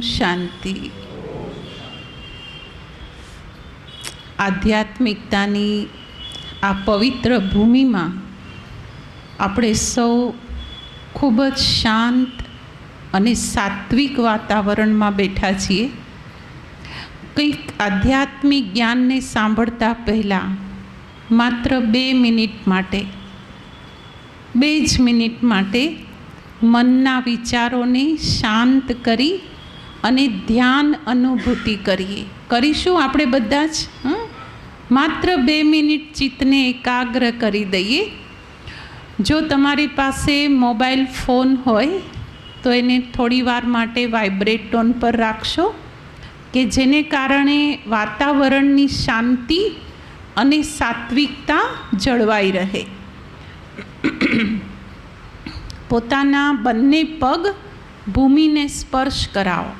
શાંતિ. આધ્યાત્મિકતાની આ પવિત્ર ભૂમિમાં આપણે સૌ ખૂબ જ શાંત અને સાત્વિક વાતાવરણમાં બેઠા છીએ. કંઈક આધ્યાત્મિક જ્ઞાનને સાંભળતા પહેલાં માત્ર 2 મિનિટ માટે 2 જ મિનિટ માટે મનના વિચારોને શાંત કરી અને ધ્યાન અનુભૂતિ કરીશું આપણે બધા જ. માત્ર 2 મિનિટ ચિત્તને એકાગ્ર કરી દઈએ. જો તમારી પાસે મોબાઈલ ફોન હોય તો એને થોડી વાર માટે વાઇબ્રેટ ટોન પર રાખશો કે જેને કારણે વાતાવરણની શાંતિ અને સાત્વિકતા જળવાઈ રહે. પોતાના બંને પગ ભૂમિને સ્પર્શ કરાવો.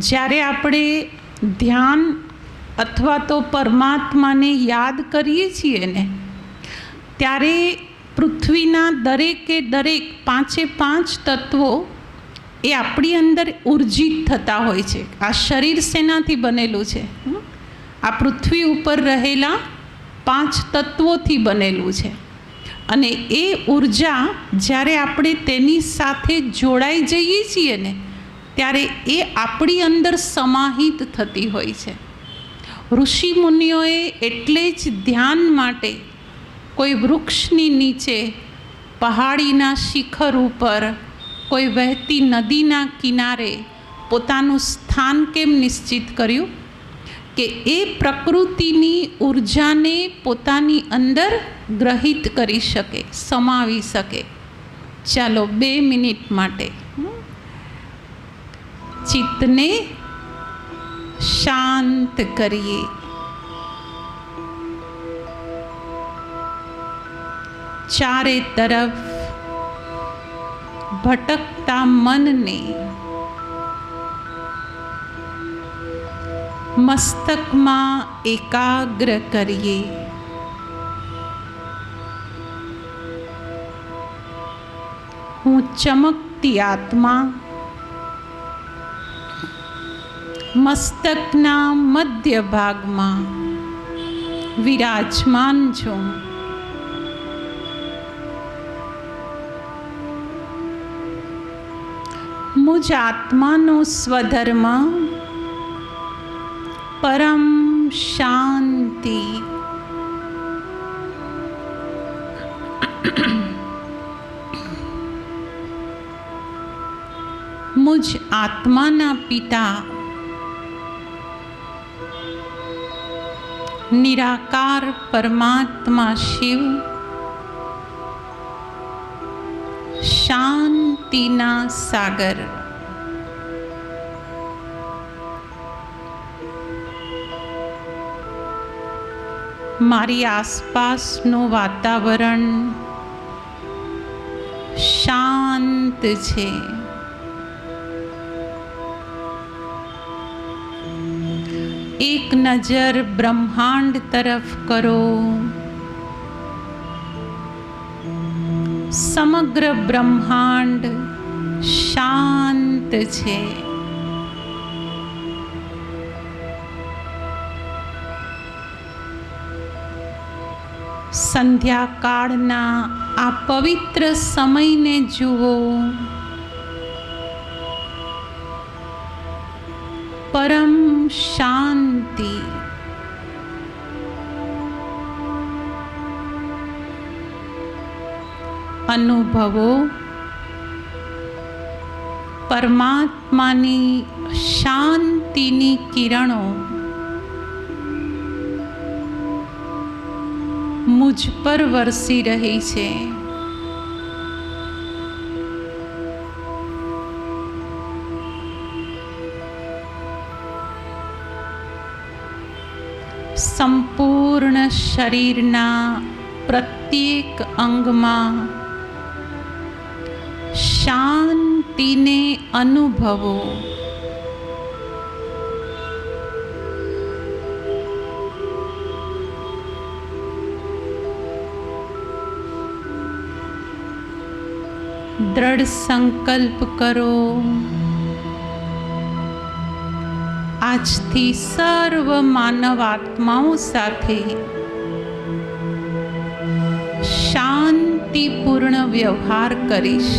જ્યારે આપણે ધ્યાન અથવા તો પરમાત્માને યાદ કરીએ છીએ ને, ત્યારે પૃથ્વીના દરેકે દરેક 5 તત્વો એ આપણી અંદર ઉર્જિત થતા હોય છે. આ શરીર શેનાથી બનેલું છે? આ પૃથ્વી ઉપર રહેલા 5 તત્વોથી બનેલું છે. અને એ ઉર્જા જ્યારે આપણે તેની સાથે જોડાઈ જઈએ છીએ ને, ત્યારે એ આપણી અંદર સમાહિત થતી હોય છે. ઋષિ મુનિઓએ એટલે જ ધ્યાન માટે કોઈ વૃક્ષની નીચે, પહાડીના શિખર ઉપર, કોઈ વહેતી નદીના કિનારે પોતાનું સ્થાન કેમ નિશ્ચિત કર્યું? કે એ પ્રકૃતિની ઉર્જાને પોતાની અંદર ગ્રહિત કરી શકે, સમાવી શકે. ચાલો 2 મિનિટ માટે ચિત્તને શાંત કરીએ. ચારે તરફ ભટકતા મનને મસ્તકમાં એકાગ્ર કરીએ. હું ચમકતી આત્મા મસ્તકના મધ્ય ભાગમાં વિરાજમાન છું. મુજ આત્માનો સ્વધર્મ પરમ શાંતિ. મુજ આત્માના પિતા નિરાકાર પરમાત્મા શિવ શાંતિના સાગર. મારી આસપાસનું વાતાવરણ શાંત છે. એક નજર બ્રહ્માંડ તરફ કરો. સમગ્ર બ્રહ્માંડ શાંત છે. સંધ્યાકાળના આ પવિત્ર સમયને જુઓ. પરમ શાંતિ. અનુભવો પરમાત્માની શાંતિની કિરણો મુજ પર વરસી રહી છે. સંપૂર્ણ શરીરના પ્રત્યેક અંગમાં શાંતિને અનુભવો. દ્રઢ સંકલ્પ કરો આજથી સર્વ માનવ આત્માઓ સાથે શાંતિપૂર્ણ વ્યવહાર કરીશ.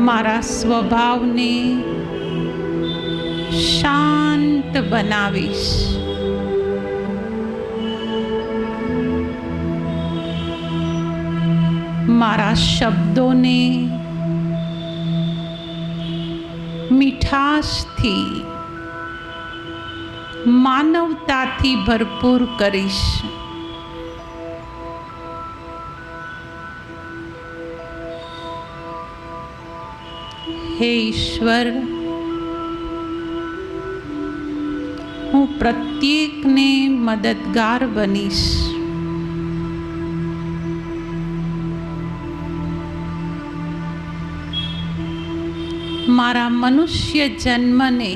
મારા સ્વભાવને શાંત બનાવીશ. મારા શબ્દોને મીઠાશથી, માનવતાથી ભરપૂર કરીશ. હે ઈશ્વર, હું પ્રત્યેકને મદદગાર બનીશ. મારા મનુષ્ય જન્મને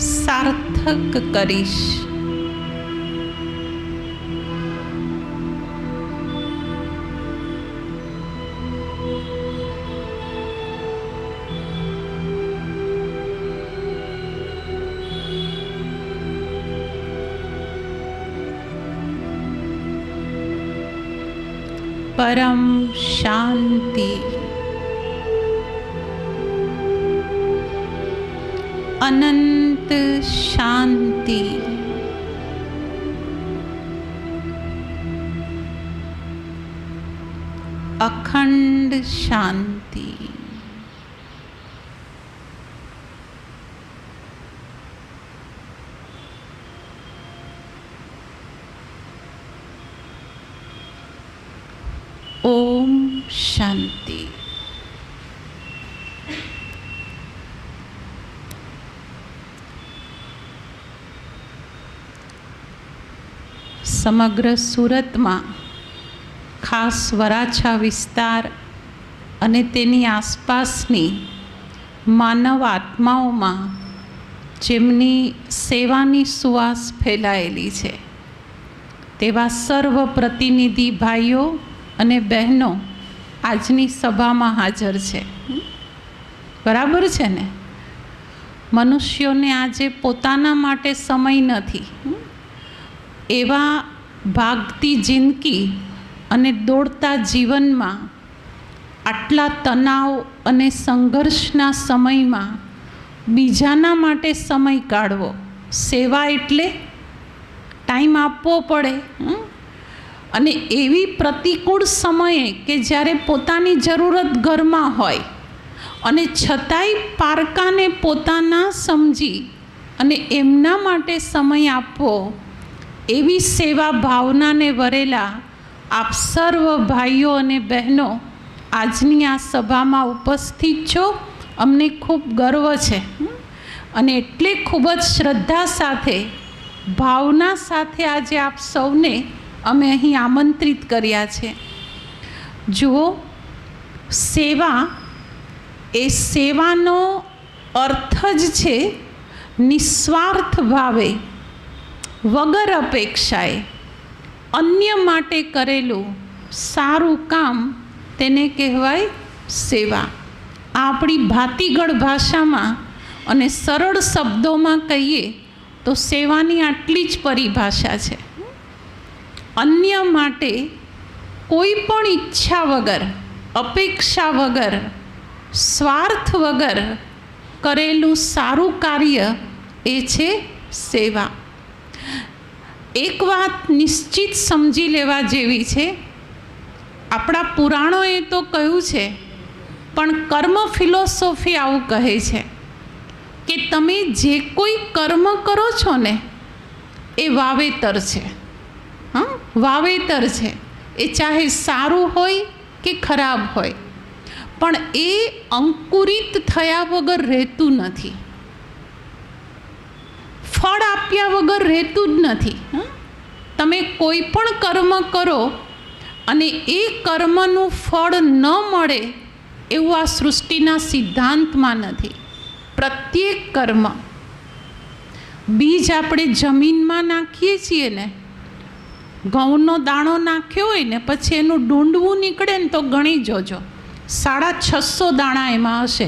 સાર્થક કરીશ. પરમ શાંતિ, અનંત શાંતિ, અખંડ શાંતિ. ઓમ શાંતિ. સમગ્ર સુરતમાં, ખાસ વરાછા વિસ્તાર અને તેની આસપાસની માનવ આત્માઓમાં જેમની સેવાની સુવાસ ફેલાયેલી છે, તેવા સર્વ પ્રતિનિધિ ભાઈઓ અને બહેનો આજની સભામાં હાજર છે. બરાબર છે ને? મનુષ્યોને આજે પોતાના માટે સમય નથી. એવા ભાગતી જિંદગી અને દોડતા જીવનમાં આટલા તણાવ અને સંઘર્ષના સમયમાં બીજાના માટે સમય કાઢવો, સેવા એટલે ટાઈમ આપવો પડે. અને એવી પ્રતિકૂળ સમયે કે જ્યારે પોતાની જરૂરત ઘરમાં હોય અને છતાંય પારકાને પોતાના સમજી અને એમના માટે સમય આપવો, એવી સેવા ભાવનાને વરેલા આપ સર્વ ભાઈઓ અને બહેનો આજની આ સભામાં ઉપસ્થિત છો. અમને ખૂબ ગર્વ છે અને એટલે ખૂબ જ શ્રદ્ધા સાથે, ભાવના સાથે આજે આપ સૌને અમે અહીં આમંત્રિત કર્યા છે. જુઓ, સેવા એ સેવાનો અર્થ જ છે નિસ્વાર્થ ભાવે, વગર અપેક્ષાએ અન્ય માટે કરેલું સારું કામ, તેને કહેવાય સેવા. આ આપણી ભાતીગળ ભાષામાં અને સરળ શબ્દોમાં કહીએ તો સેવાની આટલી જ પરિભાષા છે. અન્ય માટે કોઈ પણ ઈચ્છા વગર, અપેક્ષા વગર, સ્વાર્થ વગર કરેલું સારું કાર્ય એ છે સેવા. એક વાત નિશ્ચિત સમજી લેવા જેવી છે. આપણા પુરાણોએ તો કહ્યું છે, પણ કર્મ ફિલોસોફી આવું કહે છે કે તમે જે કોઈ કર્મ કરો છો ને એ વાવેતર છે. વાવેતર છે. એ ચાહે સારું હોય કે ખરાબ હોય, પણ એ અંકુરિત થયા વગર રહેતું નથી, ફળ આપ્યા વગર રહેતું જ નથી. તમે કોઈ પણ કર્મ કરો અને એ કર્મનું ફળ ન મળે એવું આ સૃષ્ટિના સિદ્ધાંતમાં નથી. પ્રત્યેક કર્મ, બીજ આપણે જમીનમાં નાખીએ છીએ ને, ઘઉંનો દાણો નાખ્યો હોય ને પછી એનું ડૂંડવું નીકળે ને તો ગણી જોજો, 650 દાણા એમાં હશે.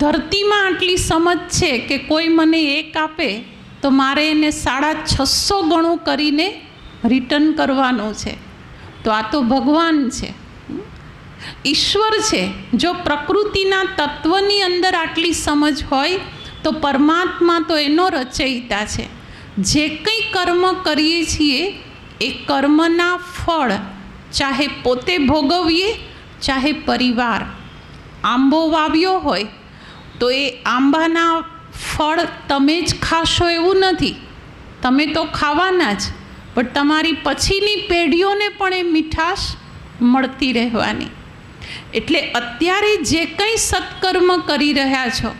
ધરતીમાં આટલી સમજ છે કે કોઈ મને 1 આપે તો મારે એને 650 ગણું કરીને રિટર્ન કરવાનું છે. તો આ તો ભગવાન છે, ઈશ્વર છે. જો પ્રકૃતિના તત્વની અંદર આટલી સમજ હોય તો પરમાત્મા તો એનો રચયિતા છે. જે કંઈ કર્મ કરીએ છીએ એ કર્મના ફળ ચાહે પોતે ભોગવીએ ચાહે પરિવાર. આંબો વાવ્યો હોય તો એ આંબાના ફળ તમે જ ખાશો એવું નથી, તમે તો ખાવાના જ, પણ તમારી પછીની પેઢીઓને પણ એ મીઠાશ મળતી રહેવાની. એટલે અત્યારે જે કંઈ સત્કર્મ કરી રહ્યા છો,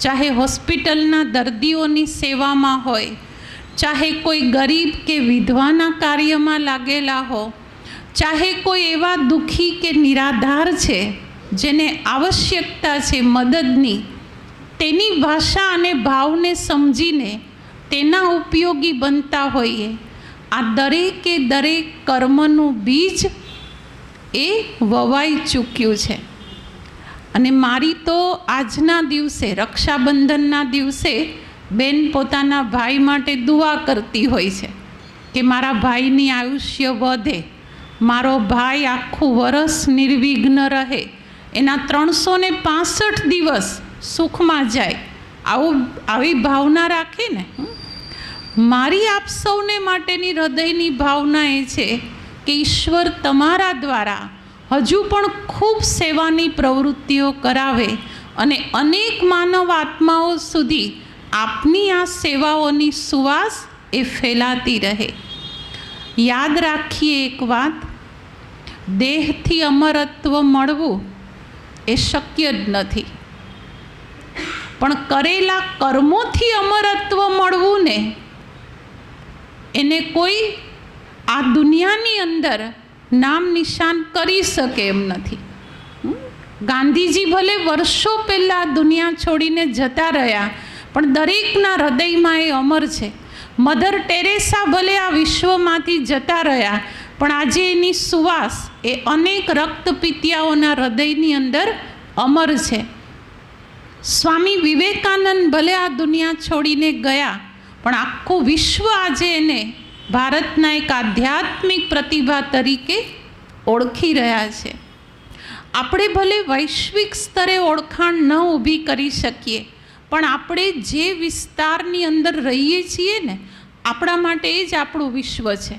ચાહે હોસ્પિટલના દર્દીઓની સેવામાં હોય, ચાહે કોઈ ગરીબ કે વિધવાના કાર્યમાં લાગેલા હો, ચાહે કોઈ એવા દુઃખી કે નિરાધાર છે જેને આવશ્યકતા છે મદદની, તેની ભાષા અને ભાવને સમજીને તેના ઉપયોગી બનતા હોઈએ. આ દરેકે દરેક કર્મનું બીજ એ વવાઈ ચૂક્યું છે. અને મારી તો આજના દિવસે, રક્ષાબંધનના દિવસે બેન પોતાના ભાઈ માટે દુઆ કરતી હોય છે કે મારા ભાઈની આયુષ્ય વધે, મારો ભાઈ આખું વરસ નિર્વિઘ્ન રહે, એના 365 દિવસ સુખમાં જાય. આવી ભાવના રાખે ને. મારી આપ સૌને માટેની હૃદયની ભાવના એ છે કે ઈશ્વર તમારા દ્વારા હજુ પણ ખૂબ સેવાની પ્રવૃત્તિઓ કરાવે અને અનેક માનવ આત્માઓ સુધી આપની આ સેવાઓની સુવાસ એ ફેલાતી રહે. યાદ રાખીએ એક વાત, દેહથી અમરત્વ મળવું એ શક્ય જ નથી, પણ કરેલા કર્મોથી અમરત્વ મળવું ને એને કોઈ આ દુનિયાની અંદર નામ નિશાન કરી શકે એમ નથી. ગાંધીજી ભલે વર્ષો પહેલાં દુનિયા છોડીને જતા રહ્યા, પણ દરેકના હૃદયમાં એ અમર છે. મધર ટેરેસા ભલે આ વિશ્વમાંથી જતા રહ્યા, પણ આજે એની સુવાસ એ અનેક રક્તપિતિયાઓના હૃદયની અંદર અમર છે. સ્વામી વિવેકાનંદ ભલે આ દુનિયા છોડીને ગયા, પણ આખું વિશ્વ આજે એને ભારતના એક આધ્યાત્મિક પ્રતિભા તરીકે ઓળખી રહ્યા છે. આપણે ભલે વૈશ્વિક સ્તરે ઓળખાણ ન ઊભી કરી શકીએ, પણ આપણે જે વિસ્તારની અંદર રહીએ છીએ ને, આપણા માટે એ જ આપણું વિશ્વ છે.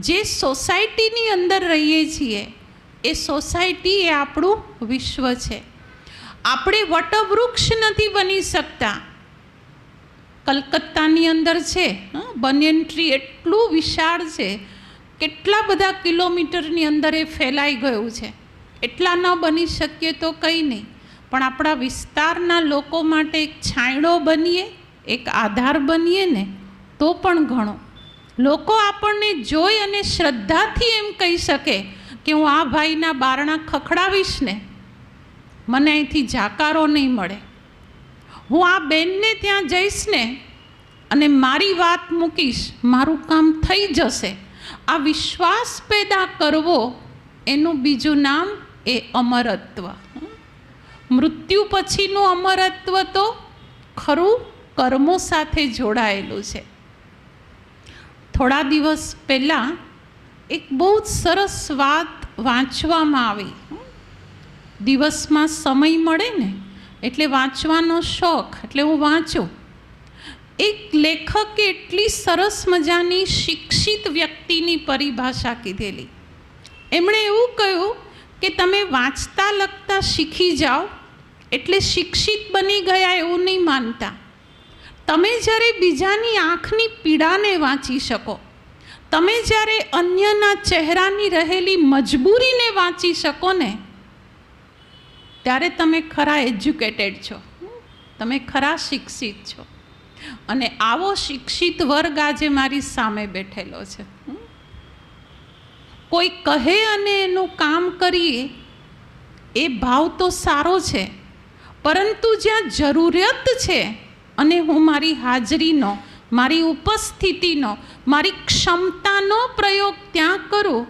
જે સોસાયટીની અંદર રહીએ છીએ એ સોસાયટી એ આપણું વિશ્વ છે. આપણે વટવૃક્ષ નથી બની શકતા. કલકત્તાની અંદર છે બનિયન ટ્રી, એટલું વિશાળ છે, કેટલા બધા કિલોમીટરની અંદર એ ફેલાઈ ગયું છે. એટલા ન બની શકીએ તો કંઈ નહીં, પણ આપણા વિસ્તારના લોકો માટે એક છાંયડો બનીએ, એક આધાર બનીએ ને તો પણ ઘણો. લોકો આપણને જોઈ અને શ્રદ્ધાથી એમ કહી શકે કે હું આ ભાઈના બારણા ખખડાવીશ ને, મને અહીંથી જાકારો નહીં મળે, હું આ બેનને ત્યાં જઈશ ને અને મારી વાત મૂકીશ, મારું કામ થઈ જશે. આ વિશ્વાસ પેદા કરવો એનું બીજું નામ એ અમરત્વ. મૃત્યુ પછીનું અમરત્વ તો ખરું કર્મો સાથે જોડાયેલું છે. થોડા દિવસ પહેલાં એક બહુ જ સરસ વાત વાંચવામાં આવી. દિવસમાં સમય મળે ને એટલે વાંચવાનો શોખ, એટલે હું વાંચું. એક લેખકે એટલી સરસ મજાની શિક્ષિત વ્યક્તિની પરિભાષા કીધેલી. એમણે એવું કહ્યું કે તમે વાંચતા લખતા શીખી જાઓ એટલે શિક્ષિત બની ગયા એવું નહીં માનતા. તમે જ્યારે બીજાની આંખની પીડાને વાંચી શકો, તમે જ્યારે અન્યના ચહેરાની રહેલી મજબૂરીને વાંચી શકો ને, ત્યારે તમે ખરા એજ્યુકેટેડ છો, તમે ખરા શિક્ષિત છો. અને આવો શિક્ષિત વર્ગ આજે મારી સામે બેઠેલો છે. કોઈ કહે અને એનું કામ કરીએ એ ભાવ તો સારો છે, પરંતુ જ્યાં જરૂરિયાત છે અને હું મારી હાજરીનો મારી ઉપસ્થિતિનો, મારી ક્ષમતાનો પ્રયોગ ત્યાં કરું,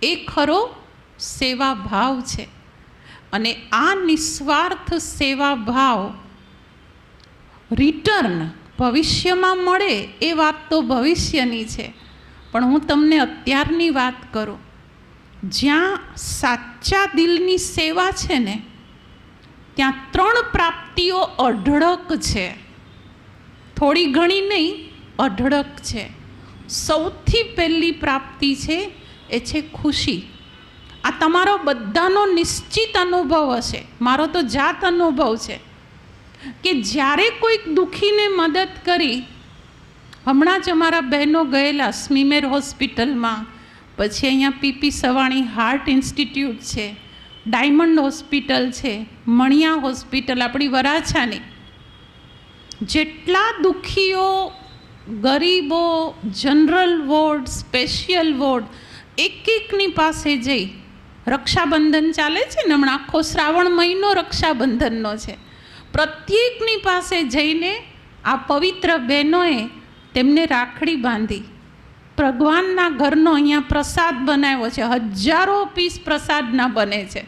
એ ખરો સેવા ભાવ છે. અને આ નિસ્વાર્થ સેવા ભાવ રિટર્ન ભવિષ્યમાં મળે એ વાત તો ભવિષ્યની છે, પણ હું તમને અત્યારની વાત કરું. જ્યાં સાચા દિલની સેવા છે ને, ત્યાં 3 પ્રાપ્તિઓ અઢળક છે. થોડી ઘણી નહીં, અઢળક છે. સૌથી પહેલી પ્રાપ્તિ છે એ છે ખુશી. આ તમારો બધાનો નિશ્ચિત અનુભવ હશે, મારો તો જાત અનુભવ છે કે જ્યારે કોઈક દુઃખીને મદદ કરી, હમણાં જ અમારા બહેનો ગયેલા સ્મીમેર હોસ્પિટલમાં, પછી અહીંયા પીપી સવાણી હાર્ટ ઇન્સ્ટિટ્યૂટ છે, ડાયમંડ હોસ્પિટલ છે, મણિયા હોસ્પિટલ આપણી વરાછાની, જેટલા દુઃખીઓ, ગરીબો, જનરલ વોર્ડ, સ્પેશિયલ વોર્ડ, એકની પાસે જઈ, રક્ષાબંધન ચાલે છે ને હમણાં, આખો શ્રાવણ મહિનો રક્ષાબંધનનો છે, પ્રત્યેકની પાસે જઈને આ પવિત્ર બહેનોએ તેમને રાખડી બાંધી. ભગવાનના ઘરનો અહીંયા પ્રસાદ બનાવ્યો છે, હજારો પીસ પ્રસાદના બને છે.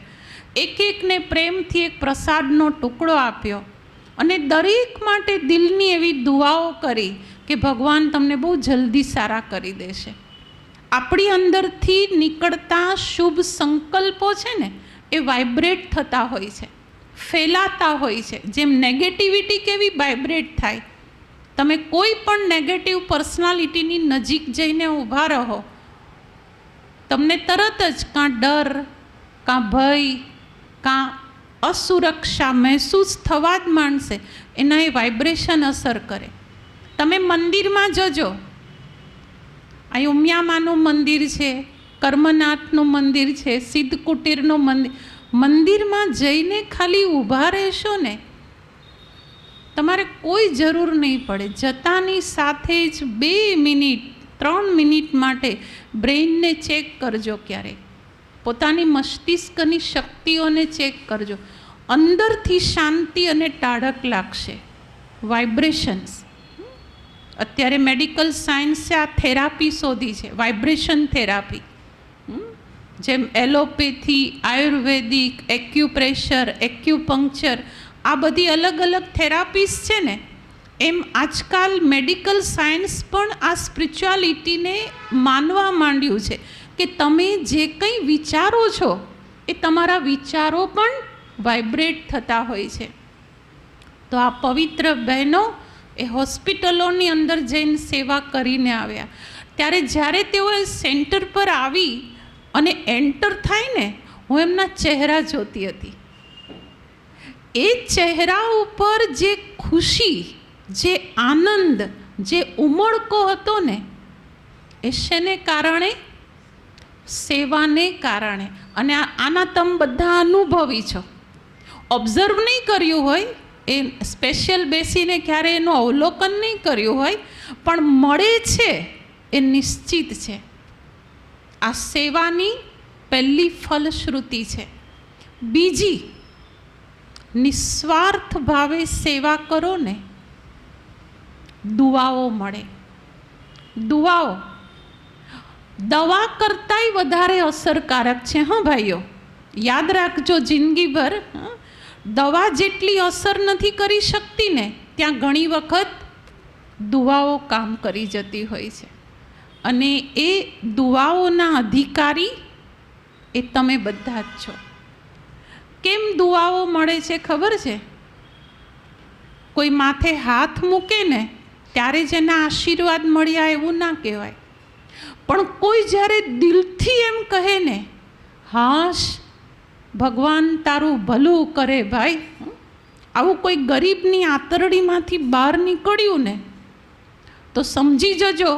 એકને પ્રેમથી એક પ્રસાદનો ટુકડો આપ્યો અને દરેક માટે દિલની એવી દુઆઓ કરી કે ભગવાન તમને બહુ જલ્દી સારા કરી દેશે. આપણી અંદરથી નીકળતા શુભ સંકલ્પો છે ને, એ વાઇબ્રેટ થતા હોય છે, ફેલાતા હોય છે. જેમ નેગેટિવિટી કેવી વાઇબ્રેટ થાય, તમે કોઈ પણ નેગેટિવ પર્સનાલિટીની નજીક જઈને ઊભા રહો, તમને તરત જ કાં ડર, કાં ભય, કાં અસુરક્ષા મહેસૂસ થવા જ માંડશે. એના એ વાઇબ્રેશન અસર કરે. તમે મંદિરમાં જજો, આ ઉમિયામાનું મંદિર છે, કર્મનાથનું મંદિર છે, સિદ્ધકુટીરનું મંદિર, મંદિરમાં જઈને ખાલી ઊભા રહેશો ને, તમારે કોઈ જરૂર નહીં પડે. જતાની સાથે જ 2 મિનિટ 3 મિનિટ માટે બ્રેઇનને ચેક કરજો. ક્યારેક પોતાની મસ્તિષ્કની શક્તિઓને ચેક કરજો. અંદરથી શાંતિ અને ટાઢક લાગશે. વાઇબ્રેશન્સ. અત્યારે મેડિકલ સાયન્સે આ થેરાપી શોધી છે, વાઇબ્રેશન થેરાપી. જેમ એલોપેથી, આયુર્વેદિક, એક્યુપ્રેશર, એક્યુપંક્ચર, આ બધી અલગ અલગ થેરાપીસ છે ને, એમ આજકાલ મેડિકલ સાયન્સ પણ આ સ્પિરિચ્યુઆલિટીને માનવા માંડ્યું છે કે તમે જે કંઈ વિચારો છો એ તમારા વિચારો પણ વાઇબ્રેટ થતા હોય છે. તો આ પવિત્ર બહેનો એ હોસ્પિટલોની અંદર જઈને સેવા કરીને આવ્યા. ત્યારે જ્યારે તેઓ સેન્ટર પર આવી અને એન્ટર થાય ને, હું એમના ચહેરા જોતી હતી. એ ચહેરા ઉપર જે ખુશી, જે આનંદ, જે ઉમળકો હતો ને, એ શેને કારણે? સેવાને કારણે. અને આના તમે બધા અનુભવી છો. ઓબ્ઝર્વ નહીં કર્યું હોય, એ સ્પેશિયલ બેસીને ક્યારે એનું અવલોકન નહીં કર્યું હોય, પણ મળે છે એ નિશ્ચિત છે. આ સેવાની પહેલી ફલશ્રુતિ છે. બીજી, નિસ્વાર્થ ભાવે સેવા કરો ને, દુઆઓ મળે. દુઆઓ દવા કરતાંય વધારે અસરકારક છે. હા ભાઈઓ, યાદ રાખજો, જિંદગીભર દવા જેટલી અસર નથી કરી શકતી ને, ત્યાં ઘણી વખત દુઆઓ કામ કરી જતી હોય છે. અને એ દુઆઓના અધિકારી એ તમે બધા જ છો. કેમ દુઆઓ મળે છે ખબર છે? કોઈ માથે હાથ મૂકે ને ત્યારે જ એના આશીર્વાદ મળ્યા એવું ના કહેવાય, પણ કોઈ જ્યારે દિલથી એમ કહે ને, હાશ ભગવાન તારું ભલું કરે ભાઈ, આવું કોઈ ગરીબની આંતરડીમાંથી બહાર નીકળ્યું ને, તો સમજી જજો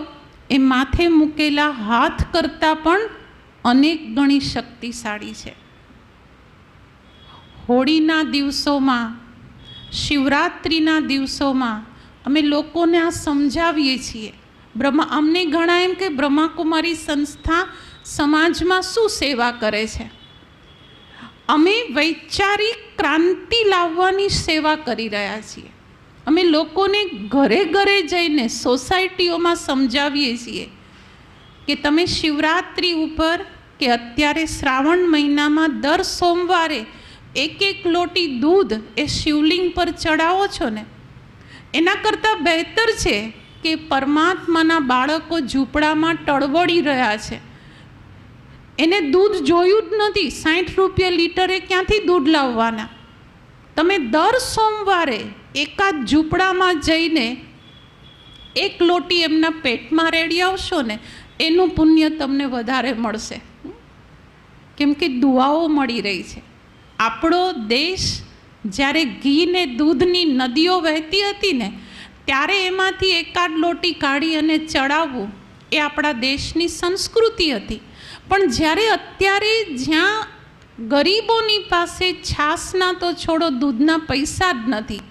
એ માથે મૂકેલા હાથ કરતાં પણ અનેક ગણી શક્તિશાળી છે. હોળીના દિવસોમાં, શિવરાત્રિના દિવસોમાં અમે લોકોને આ સમજાવીએ છીએ. અમને ઘણા એમ કે બ્રહ્માકુમારી સંસ્થા સમાજમાં શું સેવા કરે છે? અમે વૈચારિક ક્રાંતિ લાવવાની સેવા કરી રહ્યા છીએ. અમે લોકોને ઘરે ઘરે જઈને સોસાયટીઓમાં સમજાવીએ છીએ કે તમે શિવરાત્રિ ઉપર કે અત્યારે શ્રાવણ મહિનામાં દર સોમવારે 1 લોટી દૂધ એ શિવલિંગ પર ચડાવો છો ને, એના કરતાં બહેતર છે કે પરમાત્માના બાળકો ઝૂંપડામાં ટળવળી રહ્યા છે, એને દૂધ જોયું જ નથી, 60 રૂપિયા લીટરે ક્યાંથી દૂધ લાવવાના? તમે દર સોમવારે એકાદ ઝૂંપડામાં જઈને 1 લોટી એમના પેટમાં રેડી આવશો ને, એનું પુણ્ય તમને વધારે મળશે, કેમ કે દુઆઓ મળી રહી છે. આપણો દેશ જ્યારે ઘી ને દૂધની નદીઓ વહેતી હતી ને, ત્યારે એમાંથી એકાદ લોટી કાઢી અને ચડાવવું એ આપણા દેશની સંસ્કૃતિ હતી. પણ જ્યારે અત્યારે જ્યાં ગરીબોની પાસે છાશના તો છોડો દૂધના પૈસા જ નથી,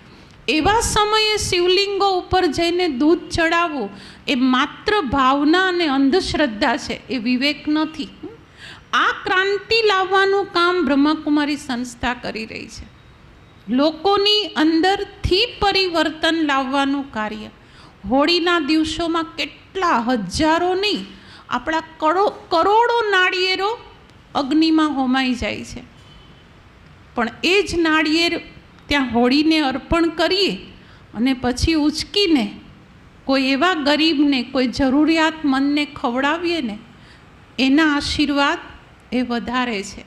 એવા સમયે શિવલિંગો ઉપર જઈને દૂધ ચડાવવું એ માત્ર ભાવના અને અંધશ્રદ્ધા છે, એ વિવેક નથી. આ ક્રાંતિ લાવવાનું કામ બ્રહ્માકુમારી સંસ્થા કરી રહી છે. લોકોની અંદરથી પરિવર્તન લાવવાનું કાર્ય. હોળીના દિવસોમાં કેટલા હજારો નહીં, આપણા કરોડો નાળિયેરો અગ્નિમાં હોમાઈ જાય છે, પણ એ જ નાળિયેર ત્યાં હોળીને અર્પણ કરીએ અને પછી ઉચકીને કોઈ એવા ગરીબને, કોઈ જરૂરિયાતમંદને ખવડાવીએ ને, એના આશીર્વાદ એ વધારે છે.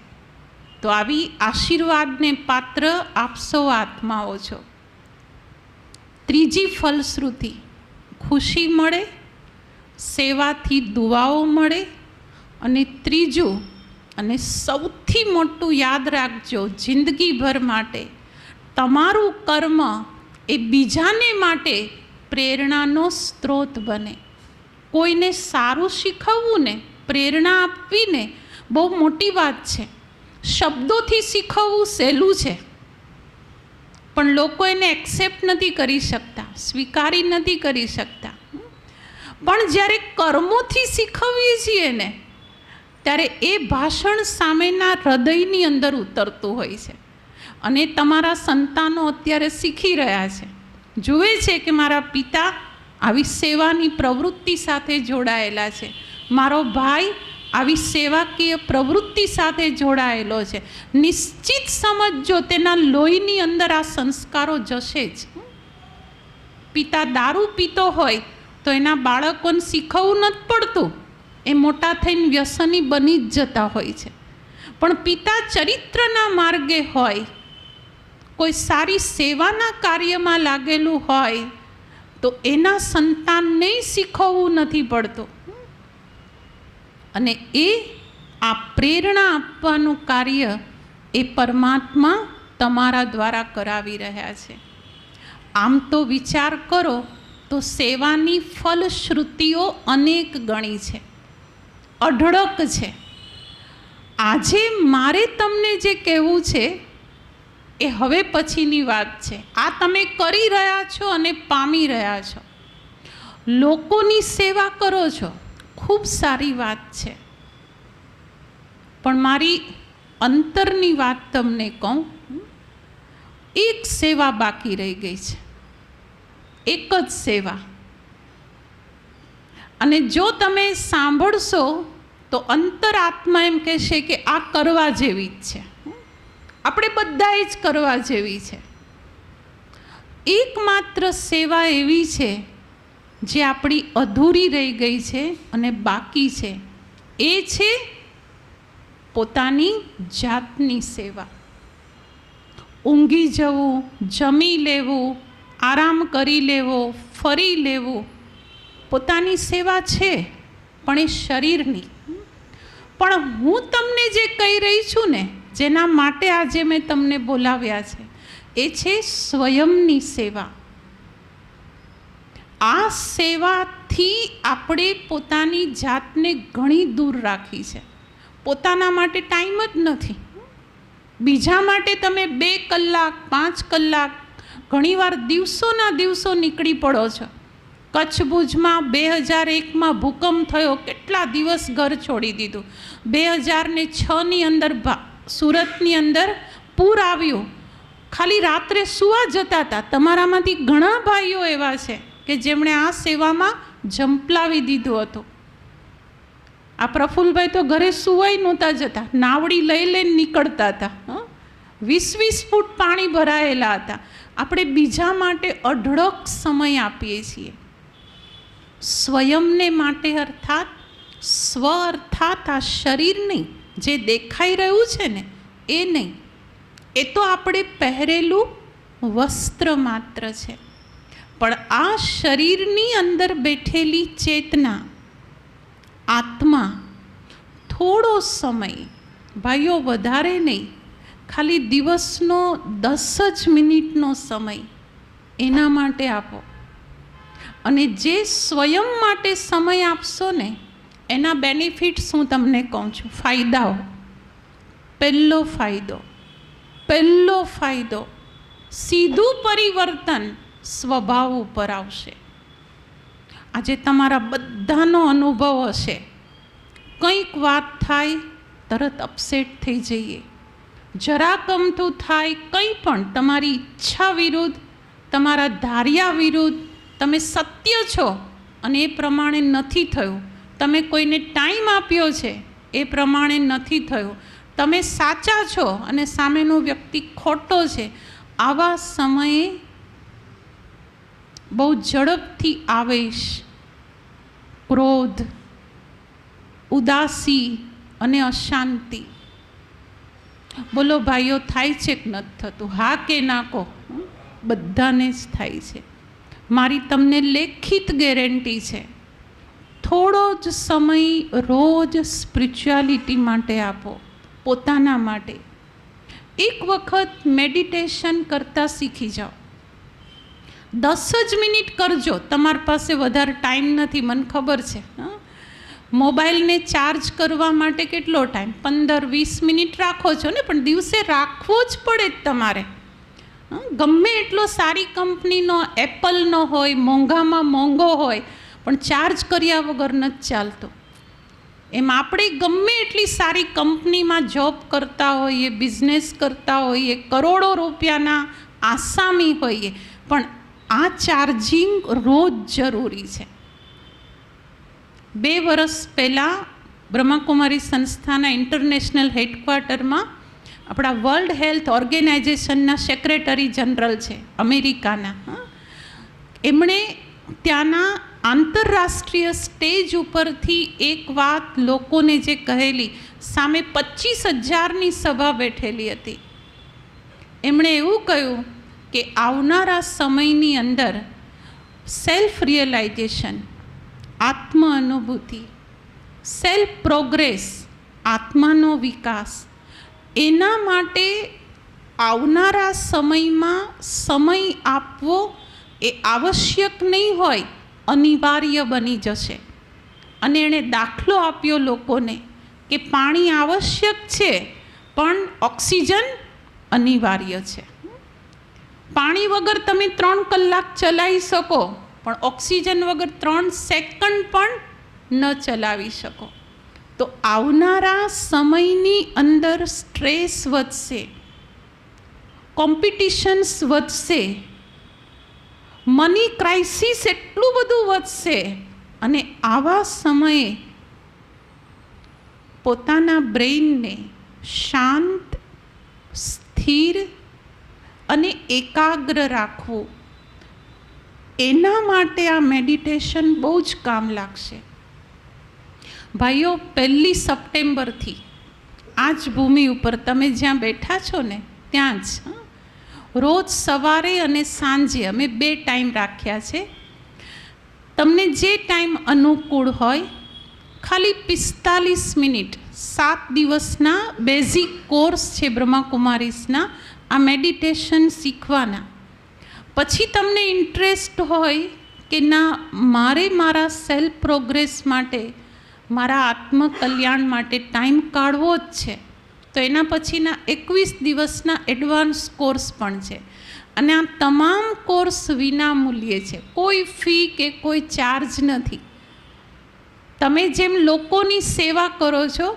તો આવી આશીર્વાદને પાત્ર આપ સૌ આત્માઓ છો. ત્રીજી ફલશ્રુતિ, ખુશી મળે, સેવાથી દુઆઓ મળે, અને ત્રીજું અને સૌથી મોટું યાદ રાખજો જિંદગીભર માટે, તમારું કર્મ એ બીજાને માટે પ્રેરણાનો સ્ત્રોત બને. કોઈને સારું શીખવવું ને, પ્રેરણા આપવીને બહુ મોટી વાત છે. શબ્દોથી શીખવવું સહેલું છે, પણ લોકો એને એક્સેપ્ટ નથી કરી શકતા, સ્વીકારી નથી કરી શકતા. પણ જ્યારે કર્મોથી શીખવીએ છીએ ને, ત્યારે એ ભાષણ સામેના હૃદયની અંદર ઉતરતું હોય છે. અને તમારા સંતાનો અત્યારે શીખી રહ્યા છે, જુએ છે કે મારા પિતા આવી સેવાની પ્રવૃત્તિ સાથે જોડાયેલા છે, મારો ભાઈ આવી સેવાકીય પ્રવૃત્તિ સાથે જોડાયેલો છે. નિશ્ચિત સમજજો તેના લોહીની અંદર આ સંસ્કારો જશે જ. પિતા દારૂ પીતો હોય તો એના બાળકોને શીખવવું નથી પડતું, એ મોટા થઈને વ્યસની બની જ જતા હોય છે. પણ પિતા ચરિત્રના માર્ગે હોય, કોઈ સારી સેવાના કાર્યમાં લાગેલું હોય, તો એના સંતાનને શીખવવું નથી પડતું. અને એ આ પ્રેરણા આપવાનું કાર્ય એ પરમાત્મા તમારા દ્વારા કરાવી રહ્યા છે. આમ તો વિચાર કરો તો સેવાની ફલશ્રુતિઓ અનેક ગણી છે, અઢળક છે. આજે મારે તમને જે કહેવું છે એ હવે પછીની વાત છે. આ તમે કરી રહ્યા છો અને પામી રહ્યા છો, લોકોની સેવા કરો છો, ખૂબ સારી વાત છે. પણ મારી અંતરની વાત તમને કહું, એક સેવા બાકી રહી ગઈ છે, એક જ સેવા. અને જો તમે સાંભળશો તો અંતરાત્મા એમ કહેશે કે આ કરવા જેવી જ છે, આપણે બધાએ જ કરવા જેવી છે. એકમાત્ર સેવા એવી છે જે આપણી અધૂરી રહી ગઈ છે અને બાકી છે, એ છે પોતાની જાતની સેવા. ઊંઘી જવું, જમી લેવું, આરામ કરી લેવો, ફરી લેવું, પોતાની સેવા છે, પણ એ શરીરની. પણ હું તમને જે કહી રહી છું ને, જેના માટે આજે મેં તમને બોલાવ્યા છે, એ છે સ્વયંની સેવા. આ સેવાથી આપણે પોતાની જાતને ઘણી દૂર રાખી છે. પોતાના માટે ટાઈમ જ નથી. બીજા માટે તમે 2 કલાક 5 કલાક, ઘણીવાર દિવસોના દિવસો નીકળી પડો છો. કચ્છ ભુજમાં 2001માં ભૂકંપ થયો, કેટલા દિવસ ઘર છોડી દીધું. 2006ની અંદર સુરતની અંદર પૂર આવ્યું, ખાલી રાત્રે સૂવા જતા હતા. તમારામાંથી ઘણા ભાઈઓ એવા છે કે જેમણે આ સેવામાં ઝંપલાવી દીધું હતું. આ પ્રફુલ્લભાઈ તો ઘરે સૂવાય નહોતા જતા, નાવડી લઈ લઈને નીકળતા હતા. 20-20 ફૂટ પાણી ભરાયેલા હતા. આપણે બીજા માટે અઢળક સમય આપીએ છીએ. સ્વયંને માટે અર્થાત સ્વ અર્થાત આ શરીર નહીં, જે દેખાઈ રહ્યું છે ને એ નહીં, એ તો આપણે પહેરેલું વસ્ત્ર માત્ર છે. પણ આ શરીરની અંદર બેઠેલી ચેતના, આત્મા, થોડો સમય, ભાઈઓ વધારે નહીં, ખાલી દિવસનો 10 જ મિનિટનો સમય એના માટે આપો. અને જે સ્વયં માટે સમય આપશો ને એના બેનિફિટ્સ હું તમને કહું છું, ફાયદાઓ. પહેલો ફાયદો સીધું પરિવર્તન સ્વભાવ ઉપર આવશે. આજે તમારા બધાનો અનુભવ હશે, કંઈક વાત થાય તરત અપસેટ થઈ જઈએ, જરા ગમતું થાય કંઈ પણ તમારી ઈચ્છા વિરુદ્ધ, તમારા ધાર્યા વિરુદ્ધ, તમે સત્ય છો અને એ પ્રમાણે નથી થયું, તમે કોઈને ટાઈમ આપ્યો છે એ પ્રમાણે નથી થયું, તમે સાચા છો અને સામેનો વ્યક્તિ ખોટો છે, આવા સમયે બહુ ઝડપથી આવેશ, ક્રોધ, ઉદાસી અને અશાંતિ. બોલો ભાઈઓ, થાય છે કે નથી થતું? હા કે ના કહો? બધાને જ થાય છે. મારી તમને લેખિત ગેરંટી છે. થોડો જ સમય રોજ સ્પિરિચ્યુઆલિટી માટે આપો, પોતાના માટે. એક વખત મેડિટેશન કરતાં શીખી જાઓ. 10 જ મિનિટ કરજો. તમારી પાસે વધારે ટાઈમ નથી, મને ખબર છે. મોબાઈલને ચાર્જ કરવા માટે કેટલો ટાઈમ? 15-20 મિનિટ રાખો છો ને, પણ દિવસે રાખવો જ પડે જ તમારે. ગમે એટલો સારી કંપનીનો, એપલનો હોય, મોંઘામાં મોંઘો હોય, પણ ચાર્જ કર્યા વગર નથી ચાલતો. એમ આપણે ગમે એટલી સારી કંપનીમાં જોબ કરતા હોઈએ, બિઝનેસ કરતા હોઈએ, કરોડો રૂપિયાના આસામી હોઈએ, પણ આ ચાર્જિંગ રોજ જરૂરી છે. 2 વર્ષ પહેલાં બ્રહ્માકુમારી સંસ્થાના ઇન્ટરનેશનલ હેડક્વાર્ટરમાં આપણા વર્લ્ડ હેલ્થ ઓર્ગેનાઇઝેશનના સેક્રેટરી જનરલ છે અમેરિકાના, એમણે ત્યાંના આંતરરાષ્ટ્રીય સ્ટેજ ઉપરથી એક વાત લોકોને જે કહેલી, સામે 25,000ની સભા બેઠેલી હતી. એમણે એવું કહ્યું કે આવનારા સમયની અંદર સેલ્ફ રિયલાઇઝેશન, આત્મ અનુભૂતિ, સેલ્ફ પ્રોગ્રેસ, આત્માનો વિકાસ, એના માટે આવનારા સમયમાં સમય આપવો એ આવશ્યક નહીં હોય, અનિવાર્ય બની જશે. અને એણે દાખલો આપ્યો લોકોને કે પાણી આવશ્યક છે પણ ઓક્સિજન અનિવાર્ય છે. પાણી વગર તમે 3 કલાક ચલાવી શકો, પણ ઓક્સિજન વગર 3 સેકન્ડ પણ ન ચલાવી શકો. તો આવનારા સમયની અંદર સ્ટ્રેસ વધશે, કોમ્પિટિશન્સ વધશે, મની ક્રાઇસિસ એટલું બધું વધશે. અને આવા સમયે પોતાના બ્રેઇનને શાંત, સ્થિર અને એકાગ્ર રાખવું, એના માટે આ મેડિટેશન બહુ જ કામ લાગશે. ભાઈઓ, 1 સપ્ટેમ્બરથી આ જ ભૂમિ ઉપર તમે જ્યાં બેઠા છો ને ત્યાં જ રોજ સવારે અને સાંજે અમે 2 ટાઈમ રાખ્યા છે. તમને જે ટાઈમ અનુકૂળ હોય, ખાલી 45 મિનિટ 7 દિવસના બેઝિક કોર્સ છે બ્રહ્માકુમારીસના, આ મેડિટેશન શીખવાના. પછી તમને ઇન્ટરેસ્ટ હોય કે ના, મારે મારા સેલ્ફ પ્રોગ્રેસ માટે, મારા આત્મકલ્યાણ માટે ટાઈમ કાઢવો જ છે, તો એના પછીના 21 દિવસના એડવાન્સ કોર્સ પણ છે. અને આ તમામ કોર્સ વિના મૂલ્યે છે, કોઈ ફી કે કોઈ ચાર્જ નથી. તમે જેમ લોકોની સેવા કરો છો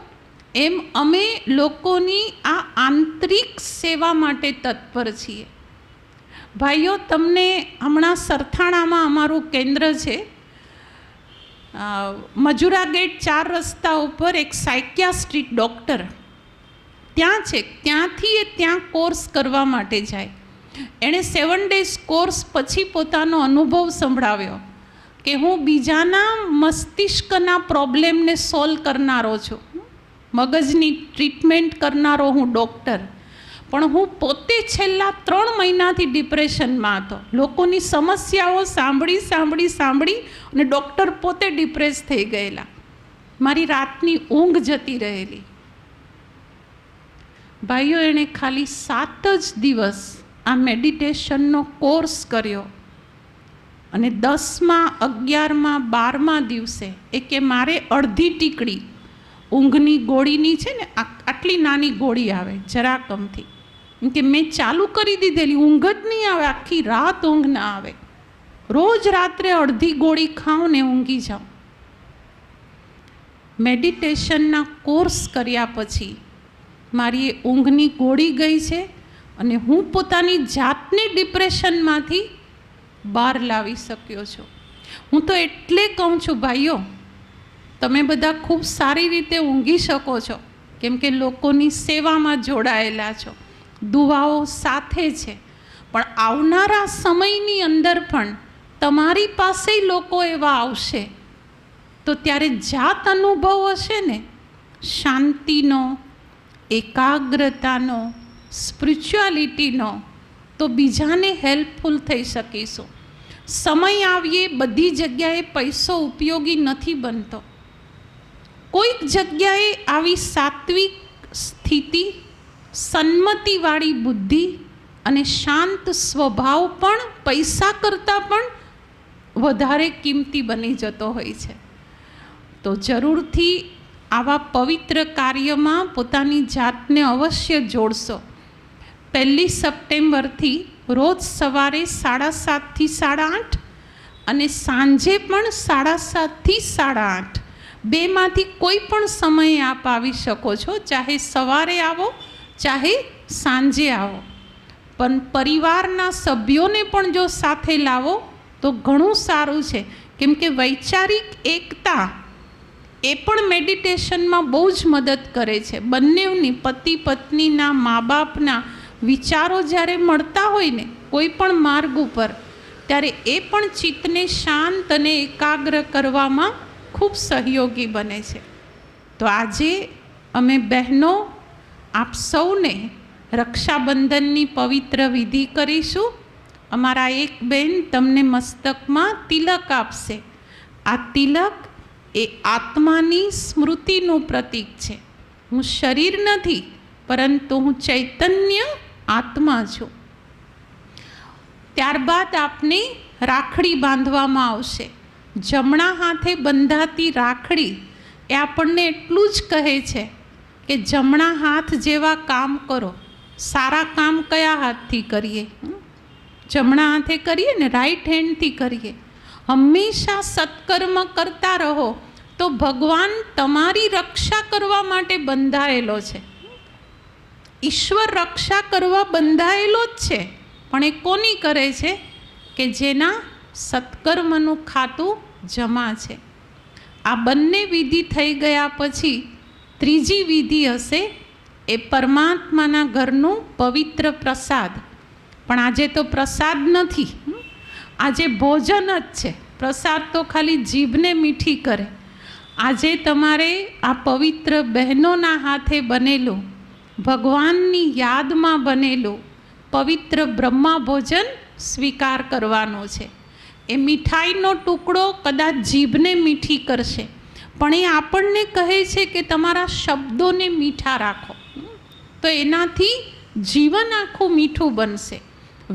એમ અમે લોકોની આ આંતરિક સેવા માટે તત્પર છીએ. ભાઈઓ, તમને હમણાં સરથાણામાં અમારું કેન્દ્ર છે. મજુરા ગેટ 4 રસ્તા ઉપર એક સાયકિયાટ્રિસ્ટ ડૉક્ટર ત્યાં છે. ત્યાંથી એ ત્યાં કોર્સ કરવા માટે જાય. એણે 7 ડેઝ કોર્સ પછી પોતાનો અનુભવ સંભળાવ્યો કે હું બીજાના મસ્તિષ્કના પ્રોબ્લેમને સોલ્વ કરનારો છું, મગજની ટ્રીટમેન્ટ કરનારો હું ડૉક્ટર, પણ હું પોતે છેલ્લા 3 મહિનાથી ડિપ્રેશનમાં હતો. લોકોની સમસ્યાઓ સાંભળી અને ડૉક્ટર પોતે ડિપ્રેસ થઈ ગયેલા. મારી રાતની ઊંઘ જતી રહેલી. ભાઈઓ, એણે ખાલી 7 જ દિવસ આ મેડિટેશનનો કોર્સ કર્યો અને 10મા, 11મા, 12મા દિવસે એ કે મારે અડધી ટીકડી ઊંઘની ગોળીની છે ને, આટલી નાની ગોળી આવે જરાક અમથી, કે મેં ચાલુ કરી દીધેલી, ઊંઘ જ નહીં આવે, આખી રાત ઊંઘ ના આવે. રોજ રાત્રે અડધી ગોળી ખાઉં ને ઊંઘી જાઉં. મેડિટેશનના કોર્સ કર્યા પછી મારી એ ઊંઘની ગોળી ગઈ છે અને હું પોતાની જાતને ડિપ્રેશનમાંથી બહાર લાવી શક્યો છું. હું તો એટલે કહું છું ભાઈઓ, તમે બધા ખૂબ સારી રીતે ઊંઘી શકો છો કેમ કે લોકોની સેવામાં જોડાયેલા છો, દુઆઓ સાથે છે, પણ આવનારા સમયની અંદર પણ તમારી પાસે લોકો એવા આવશે તો ત્યારે જાત અનુભવ હશે ને શાંતિનો, એકાગ્રતાનો, સ્પિરિચ્યુઆલિટીનો, તો બીજાને હેલ્પફુલ થઈ શકીશું. સમય આવીએ બધી જગ્યાએ પૈસો ઉપયોગી નથી બનતો. કોઈક જગ્યાએ આવી સાત્વિક સ્થિતિ, સન્મતિવાળી બુદ્ધિ અને શાંત સ્વભાવ પણ પૈસા કરતાં પણ વધારે કિંમતી બની જતો હોય છે. તો જરૂરથી આવા પવિત્ર કાર્યમાં પોતાની જાતને અવશ્ય જોડશો. 1 સપ્ટેમ્બરથી રોજ સવારે 7:30 થી 8:30 અને સાંજે પણ 7:30 થી 8:30, બેમાંથી કોઈ પણ સમયે આપ આવી શકો છો. ચાહે સવારે આવો, ચાહે સાંજે આવો, પણ પરિવારના સભ્યોને પણ જો સાથે લાવો તો ઘણું સારું છે. કેમ કે વૈચારિક એકતા એ પણ મેડિટેશનમાં બહુ જ મદદ કરે છે. બંનેની, પતિ પત્નીના, મા બાપના વિચારો જ્યારે મળતા હોય ને કોઈ પણ માર્ગ ઉપર, ત્યારે એ પણ ચિત્તને શાંત અને એકાગ્ર કરવામાં ખૂબ સહયોગી બને છે. તો આજે અમે બહેનો આપ સૌને રક્ષાબંધનની પવિત્ર વિધિ કરીશું. અમારા એક બેન તમને મસ્તકમાં તિલક આપશે. આ તિલક એ આત્માની સ્મૃતિનું પ્રતીક છે. હું શરીર નથી, પરંતુ હું ચૈતન્ય આત્મા છું. ત્યારબાદ આપને રાખડી બાંધવામાં આવશે. જમણા હાથે બંધાતી રાખડી એ આપણને એટલું જ કહે છે કે જમણા હાથ જેવા કામ કરો. સારા કામ કયા હાથથી કરીએ? જમણા હાથે કરીએ ને, રાઈટ હેન્ડથી કરીએ. હંમેશા સત્કર્મ કરતા રહો તો ભગવાન તમારી રક્ષા કરવા માટે બંધાયેલો છે. ઈશ્વર રક્ષા કરવા બંધાયેલો જ છે, પણ એ કોની કરે છે? કે જેના સત્કર્મનું ખાતું જમા છે. આ બંને વિધિ થઈ ગયા પછી ત્રીજી વિધિ હશે એ પરમાત્માના ઘરનું પવિત્ર પ્રસાદ. પણ આજે તો પ્રસાદ નથી, આજે ભોજન જ છે. પ્રસાદ તો ખાલી જીભને મીઠી કરે. આજે તમારે આ પવિત્ર બહેનોના હાથે બનેલું, ભગવાનની યાદમાં બનેલું પવિત્ર બ્રહ્મા ભોજન સ્વીકાર કરવાનો છે. એ મીઠાઈનો ટુકડો કદાચ જીભને મીઠી કરશે, પણ એ આપણને કહે છે કે તમારા શબ્દોને મીઠા રાખો, તો એનાથી જીવન આખું મીઠું બનશે.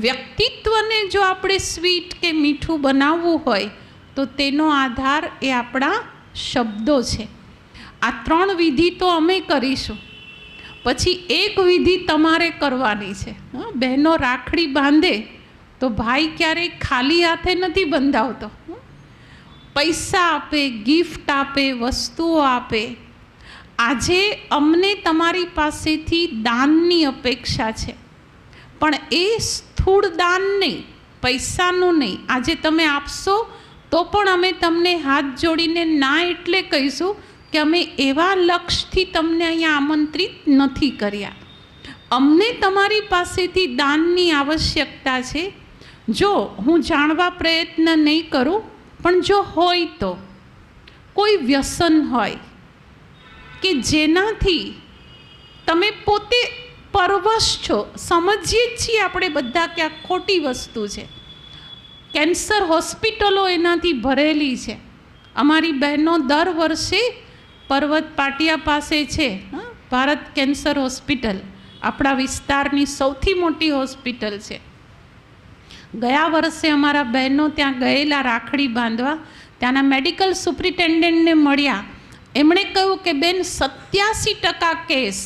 વ્યક્તિત્વને જો આપણે સ્વીટ કે મીઠું બનાવવું હોય તો તેનો આધાર એ આપણા શબ્દો છે. આ 3 વિધિ તો અમે કરીશું, પછી એક વિધિ તમારે કરવાની છે. બહેનો રાખડી બાંધે તો ભાઈ ક્યારેય ખાલી હાથે નથી બંધાવતો. પૈસા આપે, ગિફ્ટ આપે, વસ્તુઓ આપે. આજે અમને તમારી પાસેથી દાનની અપેક્ષા છે, પણ એ સ્થૂળ દાન નહીં, પૈસાનું નહીં. આજે તમે આપશો તો પણ અમે તમને હાથ જોડીને ના એટલે કહીશું કે અમે એવા લક્ષ્યથી તમને અહીંયા આમંત્રિત નથી કર્યા. અમને તમારી પાસેથી દાનની આવશ્યકતા છે. જો હું જાણવા પ્રયત્ન નહીં કરું, પણ જો હોય તો કોઈ વ્યસન હોય કે જેનાથી તમે પોતે પરવશ છો, સમજીએ જ છીએ આપણે બધા કે આ ખોટી વસ્તુ છે. કેન્સર હોસ્પિટલો એનાથી ભરેલી છે. અમારી બહેનો દર વર્ષે પર્વત પાટિયા પાસે છે ભારત કેન્સર હોસ્પિટલ, આપણા વિસ્તારની સૌથી મોટી હોસ્પિટલ છે. ગયા વર્ષે અમારા બહેનો ત્યાં ગયેલા રાખડી બાંધવા, ત્યાંના મેડિકલ સુપ્રિન્ટેન્ડન્ટને મળ્યા. એમણે કહ્યું કે બેન 87% કેસ,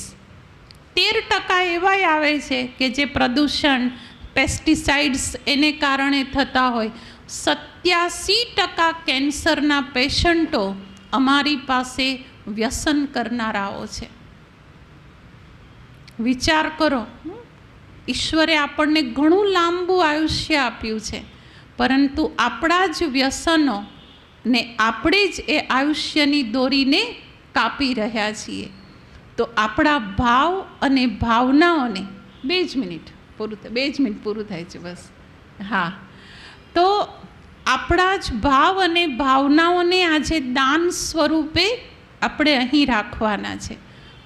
13% એવાય આવે છે કે જે પ્રદૂષણ, પેસ્ટિસાઇડ્સ એને કારણે થતા હોય. 87% કેન્સરના પેશન્ટો અમારી પાસે વ્યસન કરનારાઓ છે. વિચાર કરો, ઈશ્વરે આપણને ઘણું લાંબુ આયુષ્ય આપ્યું છે, પરંતુ આપણા જ વ્યસનો ને આપણે જ એ આયુષ્યની દોરીને કાપી રહ્યા છીએ. તો આપણા ભાવ અને ભાવનાઓને 2 મિનિટ પૂરું થાય છે બસ. હા, તો આપણા જ ભાવ અને ભાવનાઓને આજે દાન સ્વરૂપે આપણે અહીં રાખવાના છે.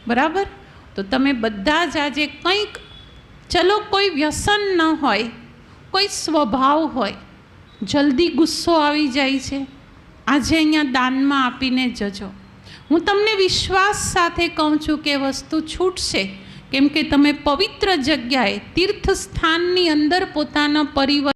બરાબર? તો તમે બધા જ આજે કંઈક, ચલો કોઈ વ્યસન ન હોય, કોઈ સ્વભાવ હોય, જલ્દી ગુસ્સો આવી જાય છે, આજે અહીંયા દાનમાં આપીને જજો. હું તમને વિશ્વાસ સાથે કહું છું કે વસ્તુ છૂટશે, કેમ કે તમે પવિત્ર જગ્યાએ, તીર્થ સ્થાનની અંદર પોતાના પરિવાર